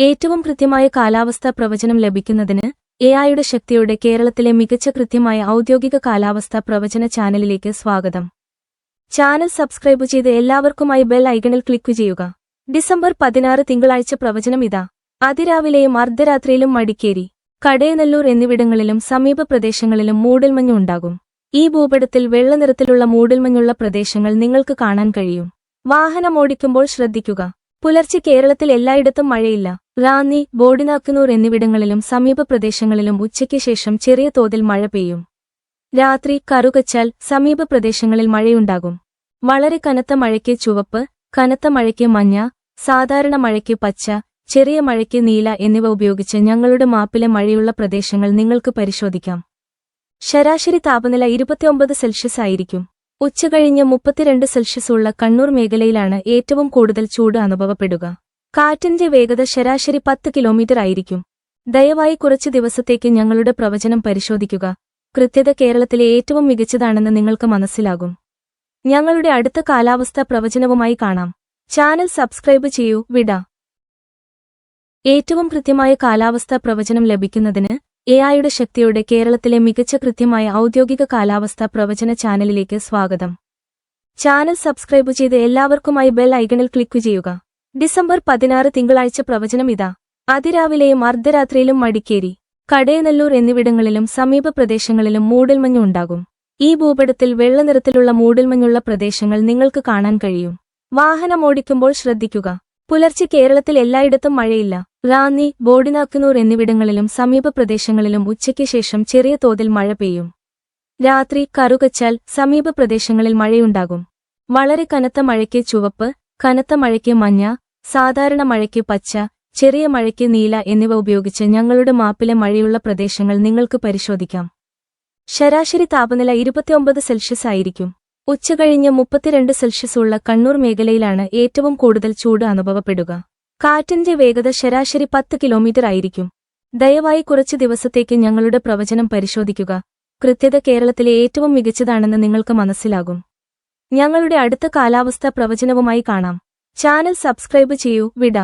ഏറ്റവും കൃത്യമായ കാലാവസ്ഥാ പ്രവചനം ലഭിക്കുന്നതിന് എഐയുടെ ശക്തിയോടെ കേരളത്തിലെ മികച്ച കൃത്യമായ ഔദ്യോഗിക കാലാവസ്ഥാ പ്രവചന ചാനലിലേക്ക് സ്വാഗതം. ചാനൽ സബ്സ്ക്രൈബ് ചെയ്ത് എല്ലാവർക്കുമായി ബെൽ ഐക്കണിൽ ക്ലിക്ക് ചെയ്യുക. ഡിസംബർ 16 തിങ്കളാഴ്ച പ്രവചനം ഇതാ. അതിരാവിലെയും അർദ്ധരാത്രിയിലും മടിക്കേരി, കടയനല്ലൂർ എന്നിവിടങ്ങളിലും സമീപ പ്രദേശങ്ങളിലും മൂടൽമഞ്ഞ് ഉണ്ടാകും. ഈ ഭൂപടത്തിൽ വെള്ളനിറത്തിലുള്ള മൂടൽമഞ്ഞുള്ള പ്രദേശങ്ങൾ നിങ്ങൾക്ക് കാണാൻ കഴിയും. വാഹനമോടിക്കുമ്പോൾ ശ്രദ്ധിക്കുക. പുലർച്ചെ കേരളത്തിൽ എല്ലായിടത്തും മഴയില്ല. റാന്നി, ബോഡിനാക്കനൂർ എന്നിവിടങ്ങളിലും സമീപ പ്രദേശങ്ങളിലും ഉച്ചയ്ക്ക് ശേഷം ചെറിയ തോതിൽ മഴ പെയ്യും. രാത്രി കറുകച്ചാൽ സമീപ പ്രദേശങ്ങളിൽ മഴയുണ്ടാകും. വളരെ കനത്ത മഴയ്ക്ക് ചുവപ്പ്, കനത്ത മഴയ്ക്ക് മഞ്ഞ, സാധാരണ മഴയ്ക്ക് പച്ച, ചെറിയ മഴയ്ക്ക് നീല എന്നിവ ഉപയോഗിച്ച് ഞങ്ങളുടെ മാപ്പിലെ മഴയുള്ള പ്രദേശങ്ങൾ നിങ്ങൾക്ക് പരിശോധിക്കാം. ശരാശരി താപനില 29 സെൽഷ്യസ് ആയിരിക്കും. ഉച്ചകഴിഞ്ഞ് 32 സെൽഷ്യസ് ഉള്ള കണ്ണൂർ മേഖലയിലാണ് ഏറ്റവും കൂടുതൽ ചൂട് അനുഭവപ്പെടുക. കാറ്റിന്റെ വേഗത ശരാശരി 10 കിലോമീറ്റർ ആയിരിക്കും. ദയവായി കുറച്ച് ദിവസത്തേക്ക് ഞങ്ങളുടെ പ്രവചനം പരിശോധിക്കുക. കൃത്യത കേരളത്തിലെ ഏറ്റവും മികച്ചതാണെന്ന് നിങ്ങൾക്ക് മനസ്സിലാകും. ഞങ്ങളുടെ അടുത്ത കാലാവസ്ഥാ പ്രവചനവുമായി കാണാം. ചാനൽ സബ്സ്ക്രൈബ് ചെയ്യൂ. വിട. ഏറ്റവും കൃത്യമായ കാലാവസ്ഥാ പ്രവചനം ലഭിക്കുന്നതിന് എഐയുടെ ശക്തിയോടെ കേരളത്തിലെ മികച്ച കൃത്യമായ ഔദ്യോഗിക കാലാവസ്ഥാ പ്രവചന ചാനലിലേക്ക് സ്വാഗതം. ചാനൽ സബ്സ്ക്രൈബ് ചെയ്ത് എല്ലാവർക്കുമായി ബെൽ ഐക്കണിൽ ക്ലിക്ക് ചെയ്യുക. ഡിസംബർ 16 തിങ്കളാഴ്ച പ്രവചനം ഇതാ. അതിരാവിലെയും അർദ്ധരാത്രിയിലും മടിക്കേരി, കടയനല്ലൂർ എന്നിവിടങ്ങളിലും സമീപ പ്രദേശങ്ങളിലും മൂടൽമഞ്ഞ് ഉണ്ടാകും. ഈ ഭൂപടത്തിൽ വെള്ളനിറത്തിലുള്ള മൂടൽമഞ്ഞുള്ള പ്രദേശങ്ങൾ നിങ്ങൾക്ക് കാണാൻ കഴിയും. വാഹനമോടിക്കുമ്പോൾ ശ്രദ്ധിക്കുക. പുലർച്ചെ കേരളത്തിൽ എല്ലായിടത്തും മഴയില്ല. റാന്നി, ബോഡിനാക്കനൂർ എന്നിവിടങ്ങളിലും സമീപ പ്രദേശങ്ങളിലും ഉച്ചയ്ക്ക് ശേഷം ചെറിയ തോതിൽ മഴ പെയ്യും. രാത്രി കറുകച്ചാൽ സമീപ പ്രദേശങ്ങളിൽ മഴയുണ്ടാകും. വളരെ കനത്ത മഴയ്ക്ക് ചുവപ്പ്, കനത്ത മഴയ്ക്ക് മഞ്ഞ, സാധാരണ മഴയ്ക്ക് പച്ച, ചെറിയ മഴയ്ക്ക് നീല എന്നിവ ഉപയോഗിച്ച് ഞങ്ങളുടെ മാപ്പിലെ മഴയുള്ള പ്രദേശങ്ങൾ നിങ്ങൾക്ക് പരിശോധിക്കാം. ശരാശരി താപനില 29 സെൽഷ്യസ് ആയിരിക്കും. ഉച്ചകഴിഞ്ഞ് 32 സെൽഷ്യസ് ഉള്ള കണ്ണൂർ മേഖലയിലാണ് ഏറ്റവും കൂടുതൽ ചൂട് അനുഭവപ്പെടുക. കാറ്റിന്റെ വേഗത ശരാശരി 10 കിലോമീറ്റർ ആയിരിക്കും. ദയവായി കുറച്ച് ദിവസത്തേക്ക് ഞങ്ങളുടെ പ്രവചനം പരിശോധിക്കുക. കൃത്യത കേരളത്തിലെ ഏറ്റവും മികച്ചതാണെന്ന് നിങ്ങൾക്ക് മനസ്സിലാകും. ഞങ്ങളുടെ അടുത്ത കാലാവസ്ഥാ പ്രവചനവുമായി കാണാം. ചാനൽ സബ്സ്ക്രൈബ് ചെയ്യൂ. വിട.